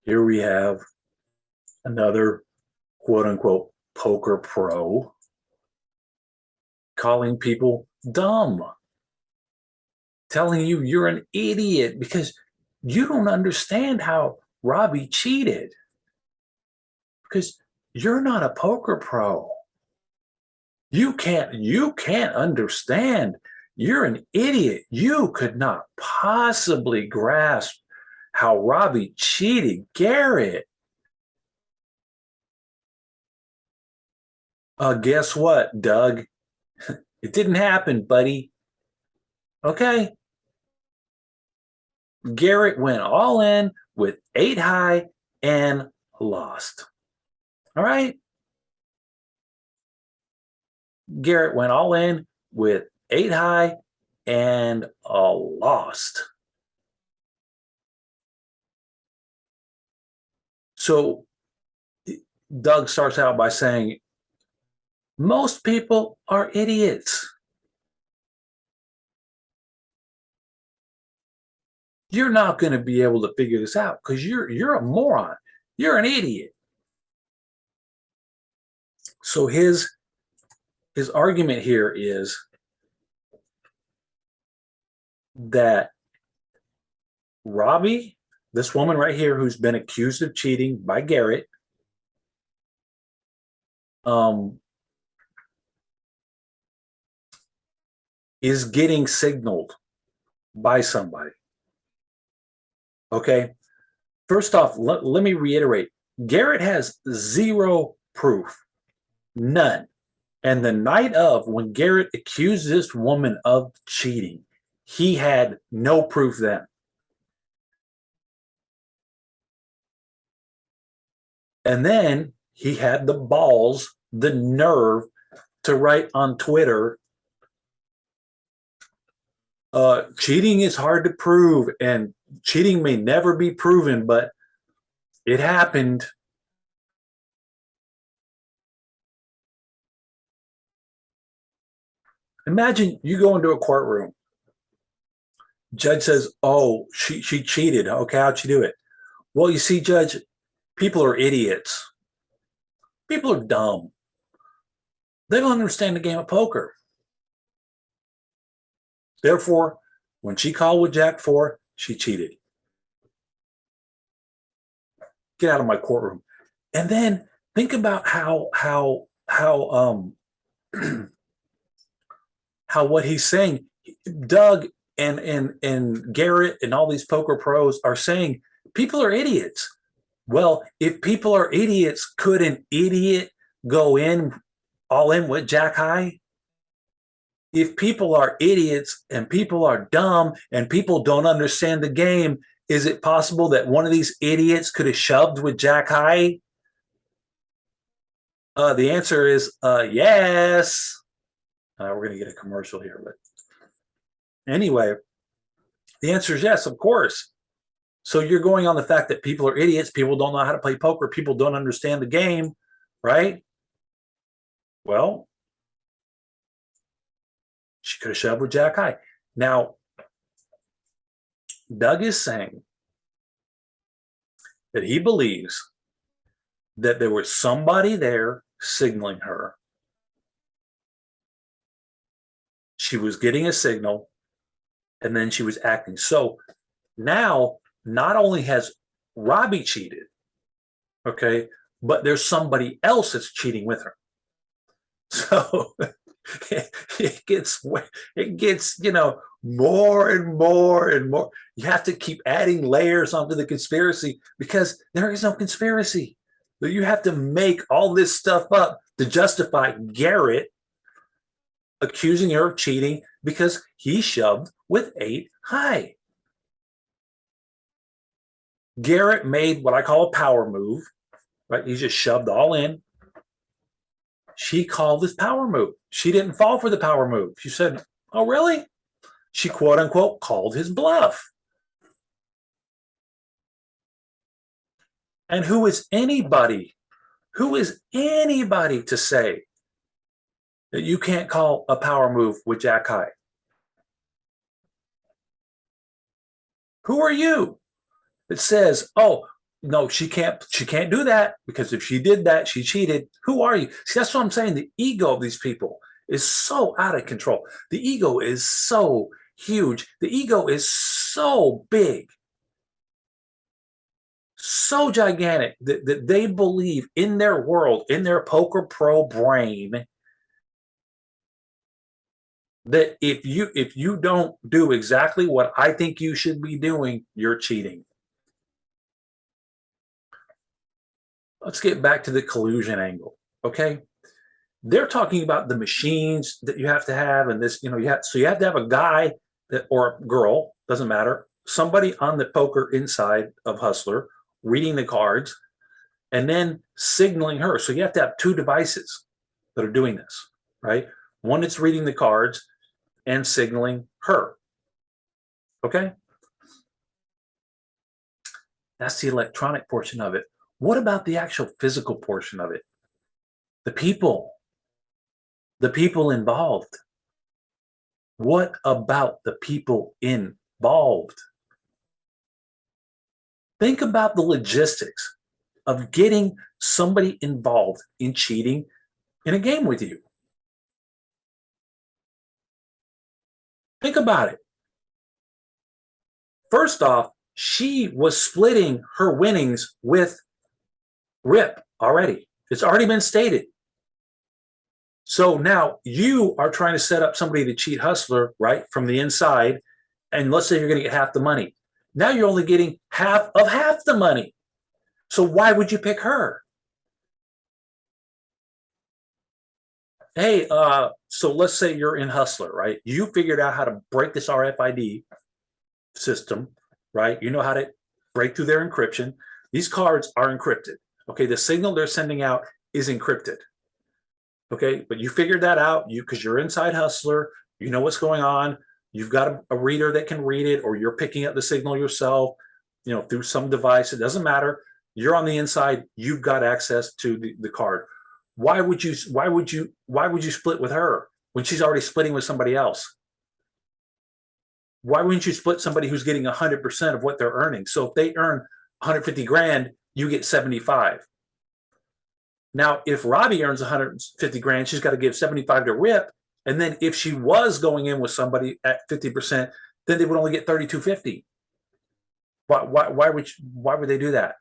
Here we have another quote unquote poker pro calling people dumb, telling you you're an idiot because you don't understand how Robbi cheated because you're not a poker pro. You can't understand. You're an idiot. You could not possibly grasp how Robbi cheated Garrett. Guess what, Doug? It didn't happen, buddy. Okay. Garrett went all in with 8 high and lost. All right. Garrett went all in with 8 high and lost. So Doug starts out by saying, most people are idiots. You're not going to be able to figure this out because you're a moron. You're an idiot. So his argument here is that Robbi, this woman right here who's been accused of cheating by Garrett, is getting signaled by somebody. Okay. First off, let me reiterate. Garrett has zero proof. None. And the night of, when Garrett accused this woman of cheating, he had no proof then. And then he had the balls, the nerve to write on Twitter, cheating is hard to prove and cheating may never be proven, but it happened. Imagine you go into a courtroom. Judge says, oh, she cheated. Okay, how'd she do it? Well, you see, Judge, people are idiots. People are dumb. They don't understand the game of poker. Therefore, when she called with Jack 4, she cheated. Get out of my courtroom. And then think about how what he's saying. Doug and Garrett and all these poker pros are saying people are idiots. Well, if people are idiots, could an idiot go all in with Jack High? If people are idiots and people are dumb and people don't understand the game, is it possible that one of these idiots could have shoved with Jack High? The answer is yes. We're going to get a commercial here, but anyway, the answer is yes, of course. So you're going on the fact that people are idiots, people don't know how to play poker, people don't understand the game, right? Well, she could have shoved with Jack High. Now, Doug is saying that he believes that there was somebody there signaling her. She was getting a signal, and then she was acting. So now, not only has Robbi cheated, okay, but there's somebody else that's cheating with her. So it gets more and more and more. You have to keep adding layers onto the conspiracy because there is no conspiracy. But you have to make all this stuff up to justify Garrett accusing her of cheating because he shoved with 8 high. Garrett made what I call a power move, right? He just shoved all in. She called this power move. She didn't fall for the power move. She said, oh, really? She quote unquote called his bluff. And who is anybody to say that you can't call a power move with Jack High? Who are you that says, oh, no, she can't do that, because if she did that, she cheated. Who are you? See, that's what I'm saying. The ego of these people is so out of control. The ego is so huge. The ego is so big, so gigantic, that they believe in their world, in their poker pro brain, that if you don't do exactly what I think you should be doing, you're cheating. Let's get back to the collusion angle. Okay. They're talking about the machines that you have to have, and this, so you have to have a guy or a girl, doesn't matter, somebody on the poker inside of Hustler reading the cards and then signaling her. So you have to have two devices that are doing this, right? One that's reading the cards and signaling her. Okay. That's the electronic portion of it. What about the actual physical portion of it? The people involved. What about the people involved? Think about the logistics of getting somebody involved in cheating in a game with you. Think about it. First off, she was splitting her winnings with Rip already. It's already been stated. So now you are trying to set up somebody to cheat Hustler, right, from the inside. And let's say you're going to get half the money. Now you're only getting half of half the money. So why would you pick her? Hey, so let's say you're in Hustler, right? You figured out how to break this RFID system, right? You know how to break through their encryption. These cards are encrypted. Okay, the signal they're sending out is encrypted. Okay, but you figured that out, because you're inside Hustler, you know what's going on. You've got a reader that can read it, or you're picking up the signal yourself, through some device. It doesn't matter. You're on the inside. You've got access to the card. Why would you split with her when she's already splitting with somebody else? Why wouldn't you split somebody who's getting 100% of what they're earning? So if they earn 150 grand, you get 75. Now, if Robbi earns 150 grand, she's got to give 75 to Rip. And then if she was going in with somebody at 50%, then they would only get 32.50. Why would they do that?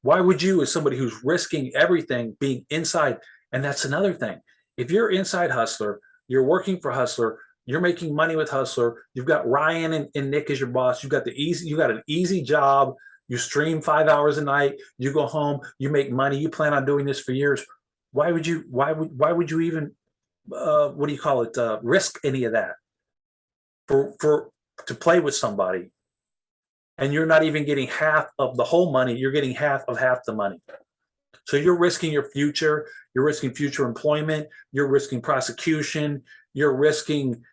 Why would you, as somebody who's risking everything, being inside? And that's another thing. If you're inside Hustler, you're working for Hustler, you're making money with Hustler, you've got Ryan and Nick as your boss, you got an easy job, you stream 5 hours a night, you go home, you make money, you plan on doing this for years. Why would you even risk any of that to play with somebody? And you're not even getting half of the whole money, you're getting half of half the money. So you're risking your future, you're risking future employment, you're risking prosecution, you're risking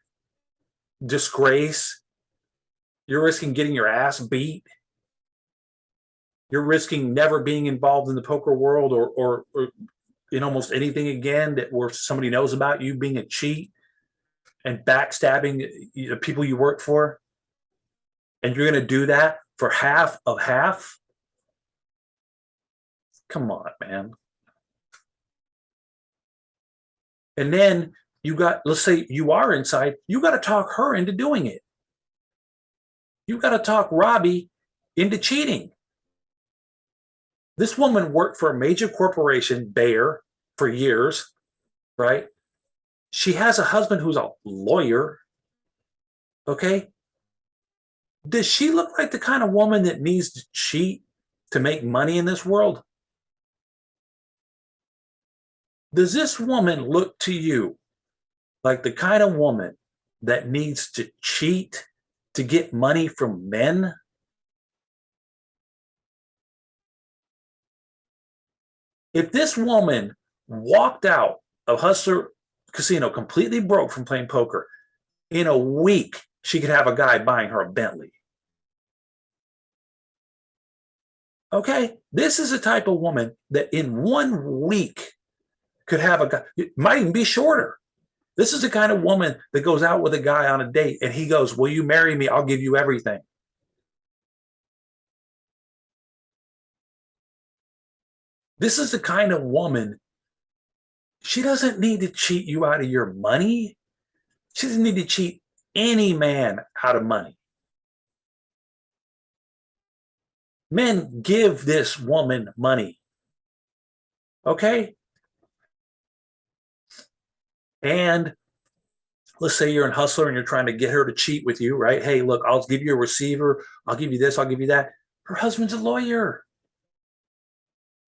disgrace, you're risking getting your ass beat, you're risking never being involved in the poker world or in almost anything again where somebody knows about you being a cheat and backstabbing the people you work for. And you're going to do that for half of half? Come on, man. And then let's say you are inside, you got to talk her into doing it. You got to talk Robbi into cheating. This woman worked for a major corporation, Bayer, for years, right? She has a husband who's a lawyer. Okay. Does she look like the kind of woman that needs to cheat to make money in this world? Does this woman look to you like the kind of woman that needs to cheat to get money from men? If this woman walked out of Hustler Casino completely broke from playing poker, in a week, she could have a guy buying her a Bentley. Okay, this is a type of woman that in 1 week could have a guy, it might even be shorter, This is the kind of woman that goes out with a guy on a date and he goes, will you marry me? I'll give you everything. This is the kind of woman, she doesn't need to cheat you out of your money. She doesn't need to cheat any man out of money. Men give this woman money. Okay? And let's say you're a hustler and you're trying to get her to cheat with you, right? Hey, look, I'll give you a receiver. I'll give you this. I'll give you that. Her husband's a lawyer.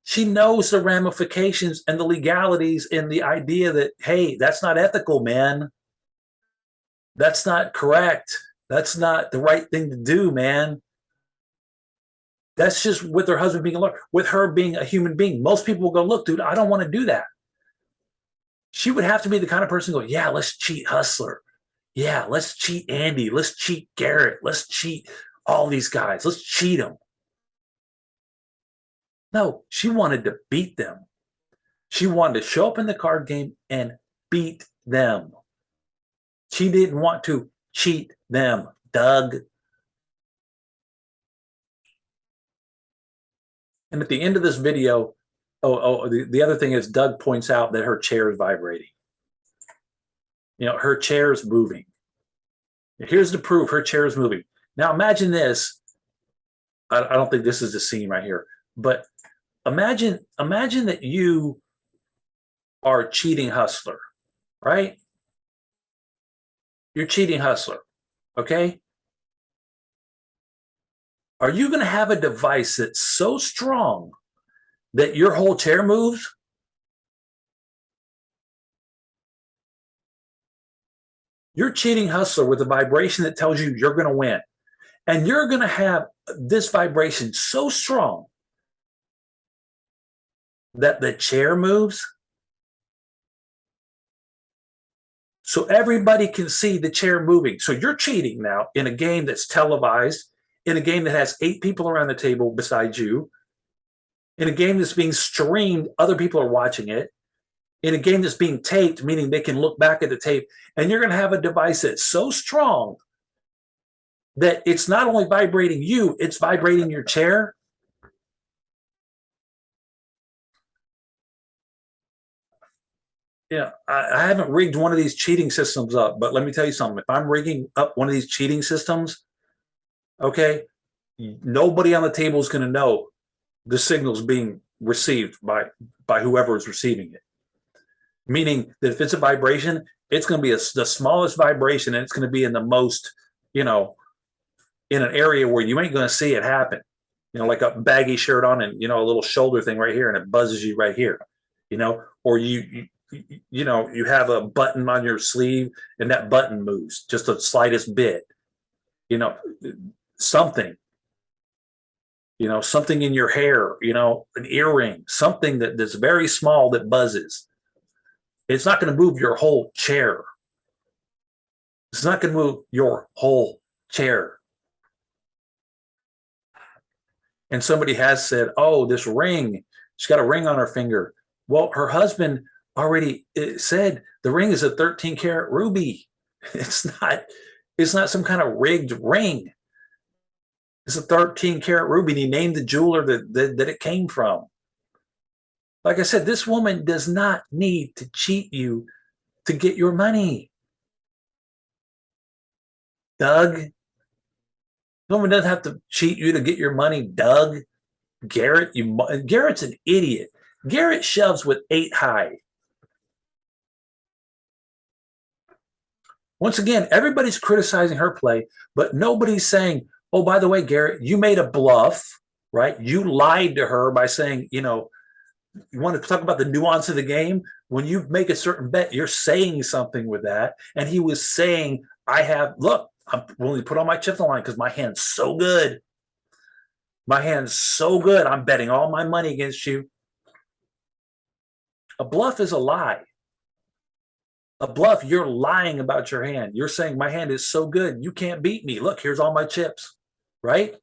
She knows the ramifications and the legalities and the idea that, hey, that's not ethical, man. That's not correct. That's not the right thing to do, man. That's just with her husband being a lawyer, with her being a human being. Most people will go, look, dude, I don't want to do that. She would have to be the kind of person who go, yeah, let's cheat Hustler. Yeah, let's cheat Andy. Let's cheat Garrett. Let's cheat all these guys. Let's cheat them. No, she wanted to beat them. She wanted to show up in the card game and beat them. She didn't want to cheat them, Doug. And at the end of this video, the other thing is Doug points out that her chair is vibrating. You know, her chair is moving. Here's the proof her chair is moving. Now imagine this. I don't think this is the scene right here, but imagine that you are a cheating hustler, right? You're cheating hustler, okay? Are you going to have a device that's so strong that your whole chair moves? You're cheating hustler with a vibration that tells you you're going to win. And you're going to have this vibration so strong that the chair moves. So everybody can see the chair moving. So you're cheating now in a game that's televised, in a game that has 8 people around the table beside you, in a game that's being streamed, other people are watching it, in a game that's being taped, meaning they can look back at the tape, and you're going to have a device that's so strong that it's not only vibrating you, it's vibrating your chair. Yeah, I haven't rigged one of these cheating systems up, but let me tell you something. If I'm rigging up one of these cheating systems, okay, nobody on the table is going to know the signal's being received by whoever is receiving it. Meaning that if it's a vibration, it's going to be the smallest vibration, and it's going to be in the most, you know, in an area where you ain't going to see it happen. You know, like a baggy shirt on and, you know, a little shoulder thing right here, and it buzzes you right here, you know, or you know, you have a button on your sleeve and that button moves just the slightest bit, you know, something, you know, something in your hair, you know, an earring, something that's very small that buzzes. It's not going to move your whole chair. It's not going to move your whole chair. And somebody has said, oh, this ring, she's got a ring on her finger. Well, her husband already said the ring is a 13-karat ruby. It's not some kind of rigged ring. It's a 13-karat ruby, and he named the jeweler that it came from. Like I said, this woman does not need to cheat you to get your money. Doug. This woman doesn't have to cheat you to get your money, Doug. Garrett, Garrett's an idiot. Garrett shoves with 8 high. Once again, everybody's criticizing her play, but nobody's saying, oh, by the way, Garrett, you made a bluff, right? You lied to her by saying, you know, you want to talk about the nuance of the game? When you make a certain bet, you're saying something with that. And he was saying, I'm willing to put all my chips on the line because my hand's so good. My hand's so good. I'm betting all my money against you. A bluff is a lie. A bluff, you're lying about your hand. You're saying my hand is so good, you can't beat me. Look, here's all my chips, right?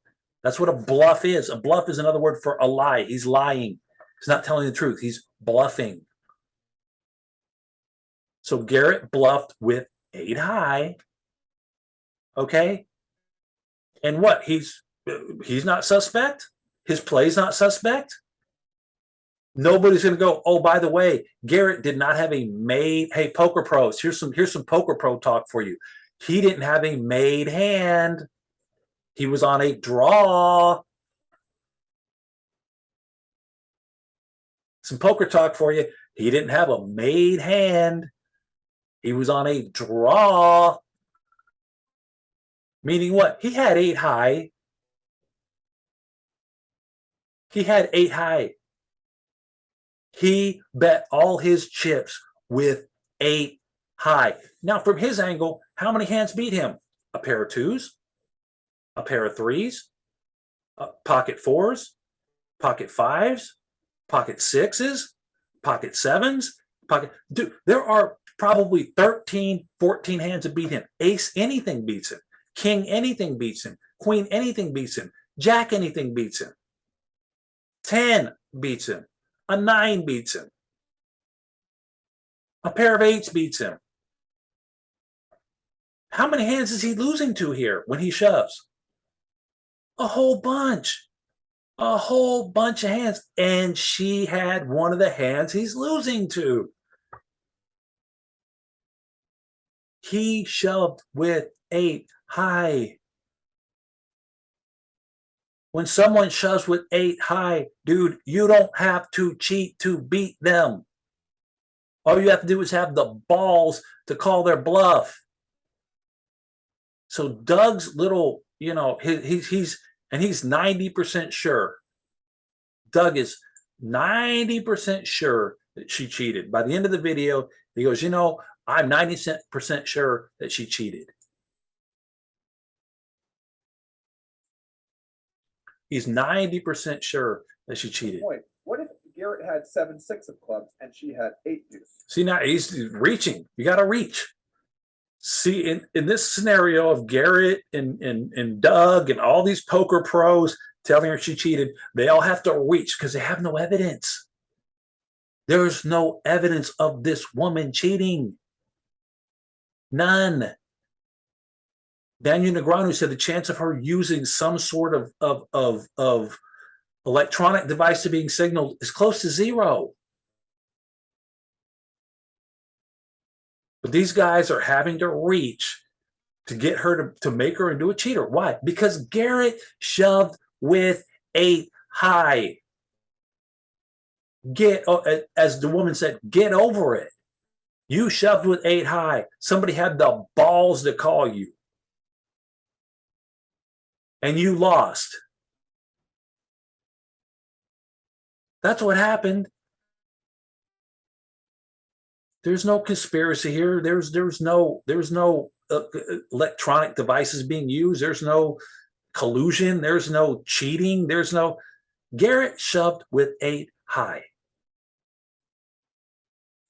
That's what a bluff is. A bluff is another word for a lie. He's lying. He's not telling the truth. He's bluffing. So Garrett bluffed with 8 high. Okay. And what? He's not suspect. His play's not suspect. Nobody's going to go, oh, by the way, Garrett did not have a made. Hey, poker pros, here's some poker pro talk for you. He didn't have a made hand. He was on a draw. Some poker talk for you. He didn't have a made hand. He was on a draw. Meaning what? He had 8 high. He had 8 high. He bet all his chips with 8 high. Now, from his angle, how many hands beat him? A pair of 2s, a pair of 3s, pocket 4s, pocket 5s, pocket 6s, pocket 7s, pocket. Dude, there are probably 13, 14 hands that beat him. Ace anything beats him. King anything beats him. Queen anything beats him. Jack anything beats him. 10 beats him. A 9 beats him. A pair of 8s beats him. How many hands is he losing to here when he shoves? A whole bunch. A whole bunch of hands. And she had one of the hands he's losing to. He shoved with 8 high. When someone shoves with 8 high, dude, you don't have to cheat to beat them. All you have to do is have the balls to call their bluff. So Doug's little, he's 90% sure. Doug is 90% sure that she cheated. By the end of the video, he goes, I'm 90% sure that she cheated. He's 90% sure that she cheated. What if Garrett had 7-6 of clubs and she had 8 deuce? See, now he's reaching. You got to reach. See, in this scenario of Garrett and Doug and all these poker pros telling her she cheated, they all have to reach because they have no evidence. There's no evidence of this woman cheating. None. Daniel Negreanu said the chance of her using some sort of electronic device to being signaled is close to 0. But these guys are having to reach to get her to make her into a cheater. Why? Because Garrett shoved with 8 high. As the woman said, get over it. You shoved with 8 high. Somebody had the balls to call you. And you lost. That's what happened. There's no conspiracy here. There's no electronic devices being used. There's no collusion. There's no cheating. Garrett shoved with 8 high.